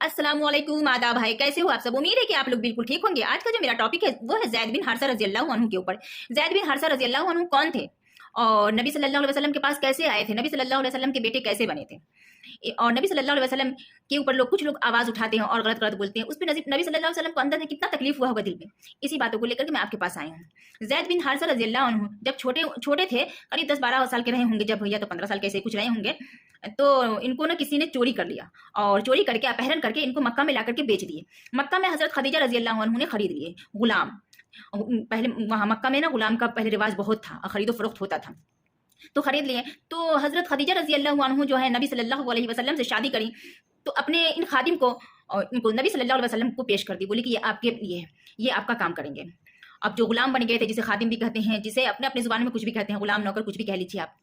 अस्सलाम वालेकुम, आदाब भाई, कैसे हो आप सब? उम्मीद है कि आप लोग बिल्कुल ठीक होंगे। आज का जो मेरा टॉपिक है वो है ज़ैद बिन हारिसा रज़ी अल्लाह अन्हु के ऊपर। ज़ैद बिन हारिसा रज़ी अल्लाह अन्हु कौन थे और नबी सल्लल्लाहु अलैहि वसल्लम के पास कैसे आए थे, नबी सल्लल्लाहु अलैहि वसल्लम के बेटे कैसे बने थे। और नबी सल्लल्लाहु अलैहि वसल्लम के ऊपर कुछ लोग आवाज़ उठाते हैं और गलत गलत बोलते हैं। उस पर नबी सल्लल्लाहु अलैहि वसल्लम को अंदर से कितना तकलीफ हुआ होगा दिल में। इसी बातों को लेकर के मैं आपके पास आई हूँ। ज़ैद बिन हारिसा रज़ी अल्लाह अन्हु जब छोटे छोटे थे, करीब 10-12 साल के रहे होंगे जब, या तो 15 साल के ऐसे कुछ रहे होंगे, तो इनको ना किसी ने चोरी कर लिया और चोरी करके अपहरण करके इनको मक्का में ला करके बेच दिए। मक्का में हजरत खदीजा रजी अल्लाह अन्हु ने खरीद लिए गुलाम। पहले वहाँ मक्का में ना गुलाम का पहले रिवाज बहुत था, खरीदो फरोख्त होता था, तो खरीद लिए। तो हजरत खदीजा रजी अल्लाह अन्हु जो है नबी सल्लल्लाहु अलैहि वसल्लम से शादी करी, तो अपने इन खादिम को इनको नबी सल्लल्लाहु अलैहि वसल्लम को पेश कर दी। बोली कि ये आपके लिए, ये आपका काम करेंगे। अब जो गुलाम बन गए थे, जिसे खादिम भी कहते हैं, जिसे अपने अपने जुबान में कुछ भी कहते हैं, गुलाम नौकर कुछ भी कह लीजिए आप,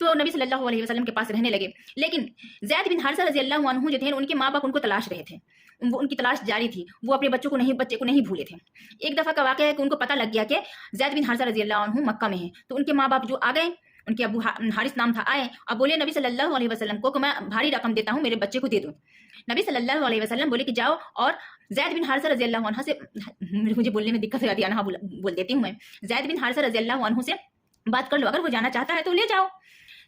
तो नबी सल्लल्लाहु अलैहि वसल्लम के पास रहने लगे। लेकिन ज़ैद बिन हारिसा रज़ी अल्लाह अन्हु जो थे, उनके माँ बाप उनको तलाश रहे थे, उनकी तलाश जारी थी। वो अपने बच्चे को नहीं भूले थे। एक दफ़ा का वाक़या है कि उनको पता लग गया कि ज़ैद बिन हारिसा रज़ी अल्लाह अन्हु मक्का में है, तो उनके माँ बाप जो आ गए, उनके अबू हारिस नाम था, आए और बोले नबी सल्लल्लाहु अलैहि वसल्लम को कि मैं भारी रकम देता हूँ, मेरे बच्चे को दे दो। नबी सल्लल्लाहु अलैहि वसल्लम बोले कि जाओ और ज़ैद बिन हारिसा रज़ी अल्लाह अन्हु से, मुझे बोलने में दिक्कत हो जाती है ना, बोल देती हूँ मैं, ज़ैद बिन हारिसा रज़ी अल्लाह अन्हु से बात कर लो, अगर वो जाना चाहता है तो ले जाओ।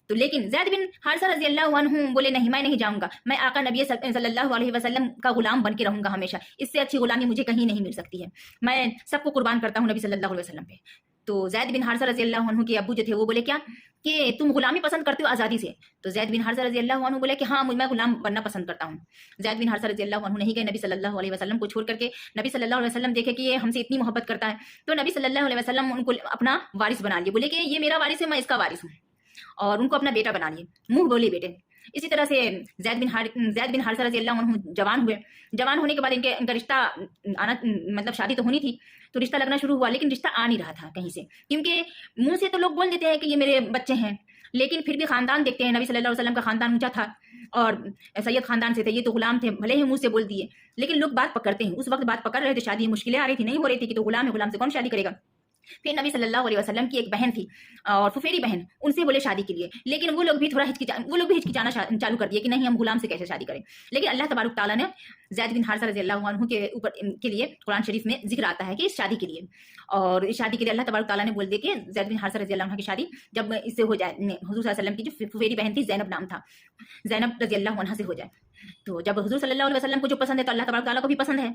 तो लेकिन ज़ैद बिन हारिसा रज़ी अल्लाह अन्हु बोले नहीं, मैं नहीं जाऊंगा, मैं आका नबी सल्लल्लाहु अलैहि वसल्लम का गुलाम बन के रहूंगा हमेशा। इससे अच्छी गुलामी मुझे कहीं नहीं मिल सकती है, मैं सबको कुर्बान करता हूँ नबी सल्लल्लाहु अलैहि वसल्लम पे। तो ज़ैद बिन हारिसा रज़ी अल्लाह अन्हु के अब्बू जो थे वो बोले क्या कि तुम गुलामी पसंद करते हो आज़ादी से? तो ज़ैद बिन हारिसा रज़ी अल्लाह अन्हु बोले कि हाँ, मैं गुलाम बनना पसंद करता हूँ। ज़ैद बिन हारिसा रज़ी अल्लाह अन्हु नहीं गए नबी सल्लल्लाहु अलैहि वसल्लम को छोड़ करके। नबी सल्लल्लाहु अलैहि वसल्लम देखे कि ये हमसे इतनी मोहब्बत करता है, तो नबी सल्लल्लाहु अलैहि वसल्लम उनको अपना वारिस बना लिए। बोले कि ये मेरा वारिस है, मैं इसका वारिस हूँ, और उनको अपना बेटा बना लिए, मुंह बोले बेटे। इसी तरह से ज़ैद बिन हारिसा रज़ी अल्लाह अन्हु जवान हुए। जवान होने के बाद इनका रिश्ता आना, मतलब शादी तो होनी थी, तो रिश्ता लगना शुरू हुआ, लेकिन रिश्ता आ नहीं रहा था कहीं से, क्योंकि मुंह से तो लोग बोल देते हैं कि ये मेरे बच्चे हैं, लेकिन फिर भी खानदान देखते हैं। नबी सल्लल्लाहु अलैहि वसल्लम का खानदान ऊंचा था और सैयद खानदान से थे, ये तो गुलाम थे, भले ही मुंह से बोल दिए, लेकिन लोग बात पकड़ते हैं। उस वक्त बात पकड़ रहे थे, शादी मुश्किलें आ रही थी, नहीं हो रही थी कि तो गुलाम है, गुलाम से कौन शादी करेगा। फिर नबी सल्लल्लाहु अलैहि वसल्लम की एक बहन थी और फुफेरी बहन, उनसे बोले शादी के लिए, लेकिन वो लोग भी हिचकिचाना चालू कर दिए कि नहीं, हम गुलाम से कैसे शादी करें। लेकिन अल्लाह तबारक तआला ने ज़ैद बिन हारिसा रज़ी अल्लाह अन्हु के ऊपर के लिए कुरान शरीफ में जिक्र आता है कि इस शादी के लिए, और इस शादी के लिए अल्लाह तबारक तआला ने बोल दिया कि ज़ैद बिन हारिसा रज़ी अल्लाह अन्हु की शादी जब इससे हो जाए, हुज़ूर सल्लल्लाहु अलैहि वसल्लम की जो फुफेरी बहन थी, ज़ैनब नाम था, ज़ैनब रज़ी अल्लाह अन्हा से हो जाए। तो जब हुज़ूर सल्लल्लाहु अलैहि वसल्लम को जो पसंद है, तो अल्लाह तबारक तआला को भी पसंद है।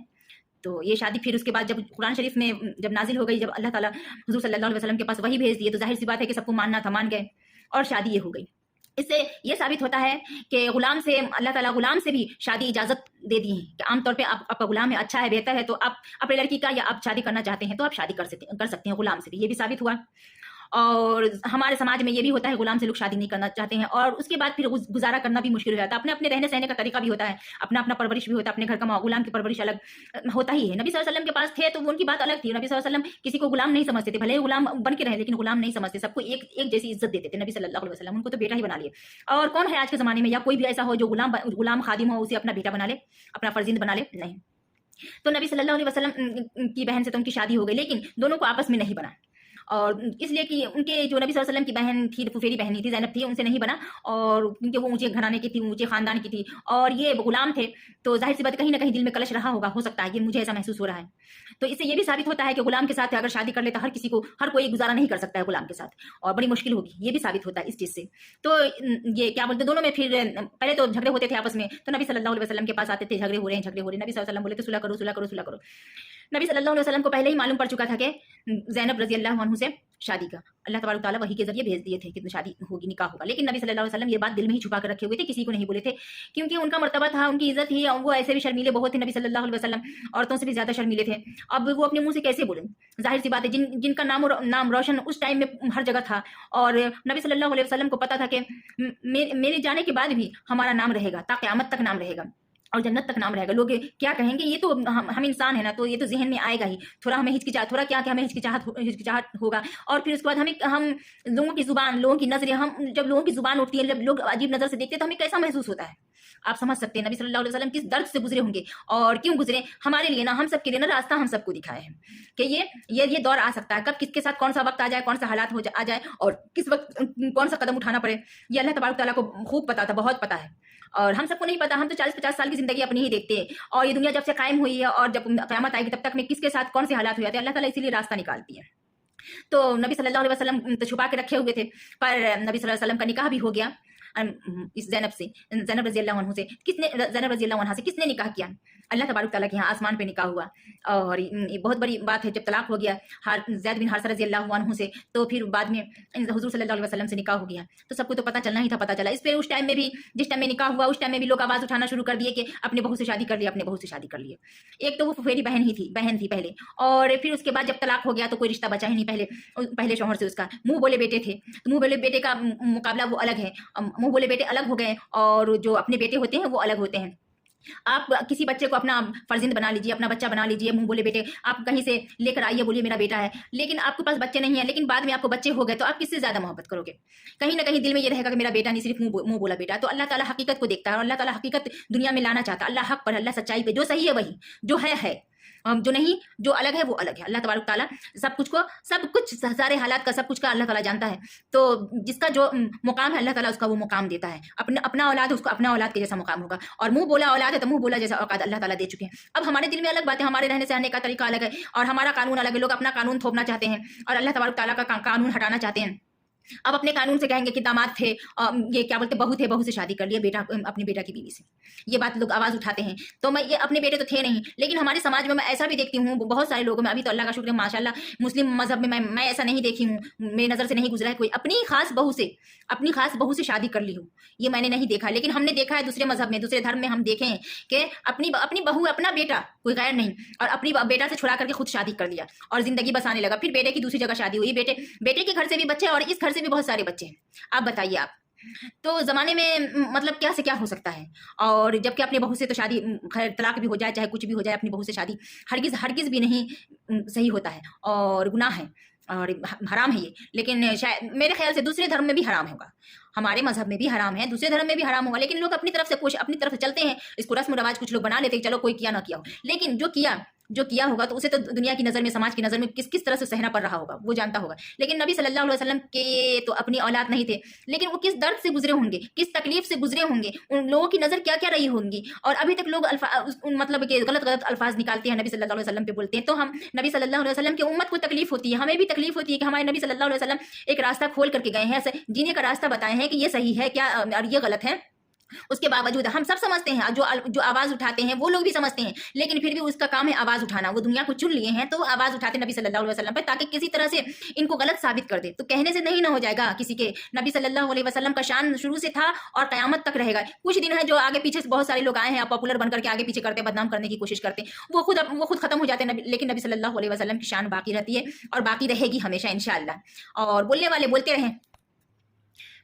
तो ये शादी फिर उसके बाद जब कुरान शरीफ में जब नाजिल हो गई, जब अल्लाह ताला हुज़ूर सल्लल्लाहु अलैहि वसल्लम के पास वही भेज दिए, तो जाहिर सी बात है कि सबको मानना था, मान गए और शादी ये हो गई। इससे ये साबित होता है कि गुलाम से, अल्लाह ताला गुलाम से भी शादी इजाज़त दे दी है कि आमतौर पे आपका गुलाम है, अच्छा है, बेहतर है, तो आप अपनी लड़की का, या आप शादी करना चाहते हैं तो आप शादी कर सकते हैं गुलाम से भी। ये भी साबित हुआ। और हमारे समाज में ये भी होता है, गुलाम से लोग शादी नहीं करना चाहते हैं, और उसके बाद फिर गुजारा करना भी मुश्किल हो जाता है। अपने अपने रहने सहने का तरीका भी होता है, अपना अपना परवरिश भी होता है, अपने घर का गुलाम की परवरिश अलग होता ही है। नबी सल्लल्लाहु अलैहि वसल्लम के पास थे तो वो उनकी बात अलग थी। नबी सल्लल्लाहु अलैहि वसल्लम किसी को गुलाम नहीं समझते थे, भले ही गुलाम बन के रहे, लेकिन गुलाम नहीं समझते, सबको एक जैसी इज्जत देते थे। नबी सल्लल्लाहु अलैहि वसल्लम उनको तो बेटा ही बना लिए। और कौन है आज के ज़माने में, या कोई भी ऐसा हो जो गुलाम खादिम हो, उसे अपना बेटा बना ले, अपना फर्जिंद बना ले? नहीं। तो नबी सल्लल्लाहु अलैहि वसल्लम की बहन से तो उनकी शादी हो गई, लेकिन दोनों को आपस में नहीं बना, और इसलिए कि उनके जो नबी सल्लल्लाहु अलैहि वसल्लम की बहन थी, फुफेरी बहन थी, ज़ैनब थी, उनसे नहीं बना, और क्योंकि वो ऊंचे घराने की थी, ऊंचे खानदान की थी, और ये गुलाम थे, तो जाहिर सी बात कहीं ना कहीं दिल में कलश रहा होगा, हो सकता है, ये मुझे ऐसा महसूस हो रहा है। तो इससे ये भी साबित होता है कि गुलाम के साथ अगर शादी कर लेता, हर कोई गुजारा नहीं कर सकता है गुलाम के साथ, और बड़ी मुश्किल होगी, ये भी साबित होता है इस चीज़ से। तो ये क्या बोलते, दोनों में फिर पहले तो झगड़े होते थे आपस में, तो नबी सल्लल्लाहु अलैहि वसल्लम के पास आते थे, झगड़े हो रहे हैं, नबी सल्लल्लाहु अलैहि वसल्लम बोले तो सुलह करो, सुलह करो, सुलह करो। नबी सल्लल्लाहु अलैहि वसल्लम को पहले ही मालूम पड़ चुका था कि ज़ैनब रज़ी अल्लाह अन्हु से शादी का अल्लाह तबारक तआला वही के जरिए भेज दिए थे कि शादी होगी, निकाह होगा। लेकिन नबी सल्लल्लाहु अलैहि वसल्लम ये बात दिल में ही छुपा कर रखे हुए थे, किसी को नहीं बोले थे, क्योंकि उनका मर्तबा था, उनकी इज्जत थी, और वो ऐसे भी शर्मीले बहुत थे। नबी सल्लल्लाहु अलैहि वसल्लम औरतों से भी ज्यादा शर्मीले थे। अब वो अपने मुंह से कैसे बोले? जाहिर सी बात है, जिनका नाम रोशन उस टाइम में हर जगह था, और नबी सल्लल्लाहु अलैहि वसल्लम को पता था कि मेरे जाने के बाद भी हमारा नाम रहेगा, ता क़यामत तक नाम रहेगा और जन्नत तक नाम रहेगा। लोग क्या कहेंगे, ये तो हम इंसान है ना, तो ये तो जहन में आएगा ही, थोड़ा हमें हिचकिचाहट, थोड़ा क्या हमें हिचकिचाहट होगा। और फिर उसके बाद हम लोगों की जुबान, लोगों की नजरें, हम जब लोगों की जुबान उठती है, जब लोग अजीब नजर से देखते हैं, तो हमें कैसा महसूस होता है, आप समझ सकते हैं। नबी सल्लल्लाहु अलैहि वसल्लम किस दर्द से गुजरे होंगे, और क्यों गुजरे, हमारे लिए ना, हम सबके लिए ना रास्ता हम सबको दिखाए है कि ये दौर आ सकता है, कब किसके साथ कौन सा वक्त आ जाए, कौन सा हालात आ जाए, और किस वक्त कौन सा कदम उठाना पड़े, ये अल्लाह तबारक तआला को खूब पता था, बहुत पता है। और हम सबको नहीं पता, हम तो 40-50 साल की जिंदगी अपनी ही देखते हैं, और ये दुनिया जब से कायम हुई है और जब क़यामत आएगी तब तक में किसके साथ कौन से हालात हो जाते हैं, अल्लाह ताला इसीलिए रास्ता निकालती है। तो नबी सल्लल्लाहु अलैहि वसल्लम तो छुपा के रखे हुए थे, पर नबी सल्लल्लाहु अलैहि वसल्लम का निकाह भी हो गया इस ज़ैनब से, ज़ैनब रज़ी अल्लाह अन्हा से। ज़ैनब रज़ी अल्लाह अन्हा से किसने निकाह किया? अल्लाह तबारक तआला के यहाँ आसमान पे निकाह हुआ। और ये बहुत बड़ी बात है, जब तलाक हो गया ज़ैद बिन हारिसा रज़ी अल्लाह अन्हु से, तो फिर बाद में हुज़ूर सल्लल्लाहु अलैहि वसल्लम से निकाह हो गया। तो सबको तो पता चलना ही था, पता चला। इस पे उस टाइम में भी, जिस टाइम में निकाह हुआ उस टाइम में भी लोग आवाज़ उठाना शुरू कर दिए कि अपने बहू से शादी कर लिए, अपने बहू से शादी कर लिए। एक तो वो फुफेरी बहन थी पहले, और फिर उसके बाद जब तलाक हो गया तो कोई रिश्ता बचा ही नहीं। पहले शौहर से उसका मुंह बोले बेटे थे, तो मुंह बोले बेटे का मुकाबला वो अलग है। मुंह बोले बेटे अलग हो गए और जो अपने बेटे होते हैं वो अलग होते हैं। आप किसी बच्चे को अपना फर्जिंद बना लीजिए, अपना बच्चा बना लीजिए, मुंह बोले बेटे, आप कहीं से लेकर आइए, बोलिए मेरा बेटा है, लेकिन आपके पास बच्चे नहीं है, लेकिन बाद में आपको बच्चे हो गए तो आप किससे ज्यादा मोहब्बत करोगे? कहीं ना कहीं दिल में ये रहेगा कि मेरा बेटा नहीं, सिर्फ मुंह बोला बेटा। तो अल्लाह ताला हकीकत को देखता है, और अल्लाह ताला हकीकत दुनिया में लाना चाहता है। अल्लाह हक पर, अल्लाह सच्चाई पे, जो सही है वही, जो है, जो नहीं, जो अलग है वो अलग है। अल्लाह तबारक ताला सब कुछ सारे हालात का, सब कुछ का अल्लाह ताला जानता है। तो जिसका जो मुकाम है अल्लाह ताला उसका वो मुकाम देता है। अपना औलाद है उसको अपना औलाद के जैसा मुकाम होगा, और मुंह बोला औलाद है तो मुंह बोला जैसा औकात अल्लाह ताला दे चुके हैं। अब हमारे दिल में अलग बात है, हमारे रहने सहने का तरीका अलग है, और हमारा कानून अलग है। लोग अपना कानून थोपना चाहते हैं और अल्लाह तबारक ताला का कानून हटाना चाहते हैं। अब अपने कानून से कहेंगे कि दामाद थे, ये क्या बोलते, बहू थे, बहू से शादी कर लिया, बेटा अपने बेटा की बीवी से, ये बात लोग आवाज उठाते हैं। तो मैं, ये अपने बेटे तो थे नहीं, लेकिन हमारे समाज में मैं ऐसा भी देखती हूँ, बहुत सारे लोगों में, अभी तो अल्लाह का शुक्र है माशाल्लाह मुस्लिम मजहब में मैं ऐसा नहीं देखी हूँ, मेरी नजर से नहीं गुजरा है कोई अपनी खास बहू से शादी कर ली हूँ, ये मैंने नहीं देखा। लेकिन हमने देखा है दूसरे मजहब में, दूसरे धर्म में हम देखे हैं कि अपनी बहू, अपना बेटा, कोई गैर नहीं, और अपनी बेटा से छुड़ा करके खुद शादी कर लिया और जिंदगी बसाने लगा। फिर बेटे की दूसरी जगह शादी हुई, बेटे के घर से भी बच्चे और इस घर से भी बहुत सारे बच्चे हैं। आप बताइए आप, तो जमाने में मतलब क्या से क्या हो सकता है? और जबकि अपनी बहू से तो शादी, खैर तलाक भी हो जाए चाहे कुछ भी हो जाए, अपनी बहू से शादी हरगिज भी नहीं सही होता है, और गुनाह है और हराम है ये। लेकिन शायद मेरे ख्याल से दूसरे धर्म में भी हराम होगा, हमारे मजहब में भी हराम है, दूसरे धर्म में भी हराम होगा, लेकिन लोग अपनी तरफ से चलते हैं, इसको रस्म रवाज कुछ लोग बना लेते हैं, चलो कोई किया ना किया हो। लेकिन जो किया होगा तो उसे तो दुनिया की नज़र में, समाज की नज़र में किस तरह से सहना पड़ रहा होगा वो जानता होगा। लेकिन नबी सल्लल्लाहु अलैहि वसल्लम के तो अपनी औलाद नहीं थे, लेकिन वो किस दर्द से गुजरे होंगे, किस तकलीफ से गुजरे होंगे, उन लोगों की नज़र क्या क्या रही होंगी। और अभी तक लोग मतलब कि गलत अल्फाज निकालते हैं, नबी सल्लल्लाहु अलैहि वसल्लम पे बोलते हैं। तो हम नबी सल्लल्लाहु अलैहि वसल्लम की उम्मत को तकलीफ होती है, हमें भी तकलीफ होती है कि हमारे नबी सल्लल्लाहु अलैहि वसल्लम एक रास्ता खोल करके गए हैं, ऐसे जीने का रास्ता बताए हैं कि ये सही है क्या और ये गलत है। उसके बावजूद हम सब समझते हैं, जो आवाज उठाते हैं वो लोग भी समझते हैं, लेकिन फिर भी उसका काम है आवाज उठाना। वो दुनिया को चुन लिए हैं तो आवाज उठाते नबी सल्लल्लाहु अलैहि वसल्लम पे, ताकि किसी तरह से इनको गलत साबित कर दे। तो कहने से नहीं ना हो जाएगा किसी के, नबी सल्लल्लाहु अलैहि वसल्लम का शान शुरू से था और कयामत तक रहेगा। कुछ दिन है जो आगे पीछे से बहुत सारे लोग आए हैं, पॉपुलर बनकर के आगे पीछे करते, बदनाम करने की कोशिश करते, वो खुद खत्म हो जाते हैं, लेकिन नबी सल्लल्लाहु अलैहि वसल्लम की शान बाकी रहती है और बाकी रहेगी हमेशा इंशाअल्लाह। और बोलने वाले बोलते रहें।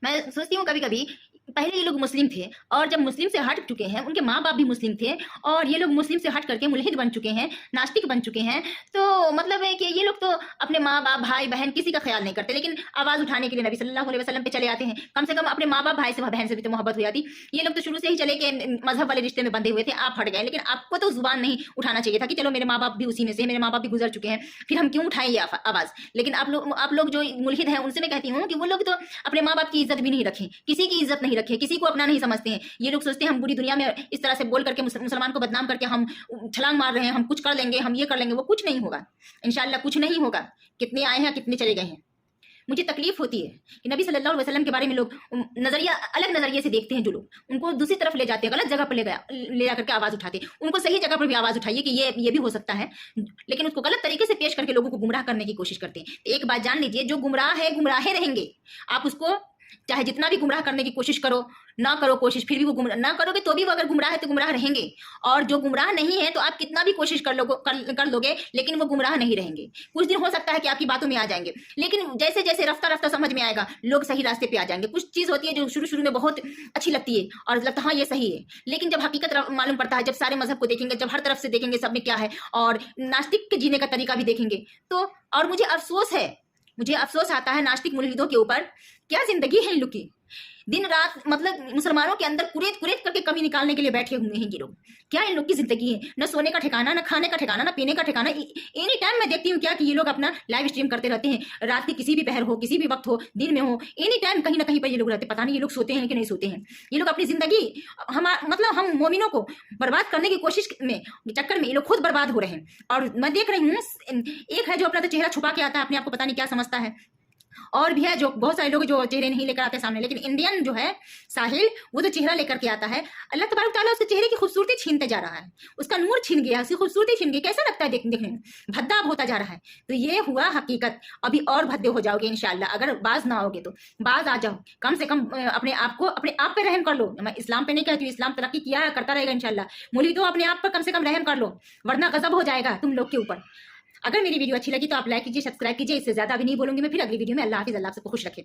मैं सोचती हूँ कभी कभी, पहले ये लोग मुस्लिम थे और जब मुस्लिम से हट चुके हैं, उनके माँ बाप भी मुस्लिम थे और ये लोग मुस्लिम से हट करके मुल्हिद बन चुके हैं, नास्तिक बन चुके हैं। तो मतलब है कि ये लोग तो अपने माँ बाप, भाई बहन किसी का ख्याल नहीं करते, लेकिन आवाज उठाने के लिए नबी सल्लल्लाहु अलैहि वसल्लम पे चले आते हैं। कम से कम अपने माँ बाप, भाई से बहन से भी तो मोहब्बत हो जाती। ये लोग तो शुरू से ही चले के मजहब वाले रिश्ते में बंधे हुए थे, आप हट गए, लेकिन आपको तो जुबान नहीं उठाना चाहिए था कि चलो मेरे माँ बाप भी उसी में से, मेरे माँ बाप भी गुजर चुके हैं, फिर हम क्यों उठाएं ये आवाज। लेकिन आप लोग जो मुल्हिद हैं उनसे मैं कहती हूँ कि वो लोग तो अपने माँ बाप की इज्जत भी नहीं रखें, किसी की इज्जत नहीं रखें, किसी को अपना नहीं समझते हैं। ये लोग सोचते हैं हम पूरी दुनिया में इस तरह से बोल करके मुसलमान को बदनाम करके हम छलांग मार रहे हैं, हम कुछ कर लेंगे, हम ये कर लेंगे। वो कुछ नहीं होगा इंशाअल्लाह, कुछ नहीं होगा। कितने आए हैं, कितने चले गए हैं। मुझे तकलीफ होती है कि नबी सल्लल्लाहु अलैहि वसल्लम के बारे में लोग अलग नजरिए से देखते हैं, जो लोग उनको दूसरी तरफ ले जाते हैं, गलत जगह पर ले जाकर के आवाज उठाते हैं। उनको सही जगह पर भी आवाज उठाइए कि ये भी हो सकता है, लेकिन उसको गलत तरीके से पेश करके लोगों को गुमराह करने की कोशिश करते हैं। एक बात जान लीजिए, जो गुमराह है गुमराहे रहेंगे। आप उसको चाहे जितना भी गुमराह करने की कोशिश करो, ना करो कोशिश, फिर भी वो गुमराह ना करोगे तो भी वो अगर गुमराह है तो गुमराह रहेंगे। और जो गुमराह नहीं है तो आप कितना भी कोशिश कर लोगे, लेकिन वो गुमराह नहीं रहेंगे। कुछ दिन हो सकता है कि आपकी बातों में आ जाएंगे, लेकिन जैसे जैसे रफ्ता समझ में आएगा, लोग सही रास्ते पे आ जाएंगे। कुछ चीज होती है जो शुरू में बहुत अच्छी लगती है और लगता है हाँ ये सही है, लेकिन जब हकीकत मालूम पड़ता है, जब सारे मजहब को देखेंगे, जब हर तरफ से देखेंगे सब में क्या है, और नास्तिक के जीने का तरीका भी देखेंगे तो, और मुझे अफसोस आता है नास्तिक मुल्हिदों के ऊपर। क्या जिंदगी है इन लोग की, दिन रात मतलब मुसलमानों के अंदर कुरेद कुरेद करके कमी निकालने के लिए बैठे हुए हैं ये लोग। क्या इन लोग की जिंदगी है, न सोने का ठिकाना, न खाने का ठिकाना, न पीने का ठिकाना। एनी टाइम मैं देखती हूँ क्या कि ये लोग अपना लाइव स्ट्रीम करते रहते हैं, रात के किसी भी पहर हो, किसी भी वक्त हो, दिन में हो, एनी टाइम कहीं ना कहीं पर ये लोग रहते हैं। पता नहीं ये लोग सोते हैं कि नहीं सोते हैं। ये लोग अपनी जिंदगी मतलब हम मोमिनों को बर्बाद करने की कोशिश में चक्कर में ये लोग खुद बर्बाद हो रहे हैं। और मैं देख रही हूँ एक है जो अपना तो चेहरा छुपा के आता है, अपने आप को पता नहीं क्या समझता है, और भी है जो बहुत सारे लोग जो चेहरे नहीं लेकर आते सामने। लेकिन इंडियन जो है साहिल, वो तो चेहरा लेकर के आता है। अल्लाह तबारक तआला उसके चेहरे की खूबसूरती छीनते जा रहा है, उसका नूर छीन गया, उसकी खूबसूरती छीन गई। कैसा लगता है देखने में, भद्दा होता जा रहा है। तो ये हुआ हकीकत। अभी और भद्दे हो जाओगे इंशाल्लाह, अगर बाज ना आओगे तो। बाज आ जाओ, कम से कम अपने आप को अपने आप पे रहम कर लो। मैं इस्लाम पे नहीं कहती हूँ, इस्लाम तरक्की किया करता रहेगा इंशाल्लाह। मुली तो अपने आप पर कम से कम रहम कर लो, वरना गजब हो जाएगा तुम लोग के ऊपर। अगर मेरी वीडियो अच्छी लगी तो आप लाइक कीजिए, सब्सक्राइब कीजिए। इससे ज्यादा भी नहीं बोलूंगी मैं फिर अगली वीडियो में। अल्लाह हाफिज, अल्लाह सबको खुश रखे।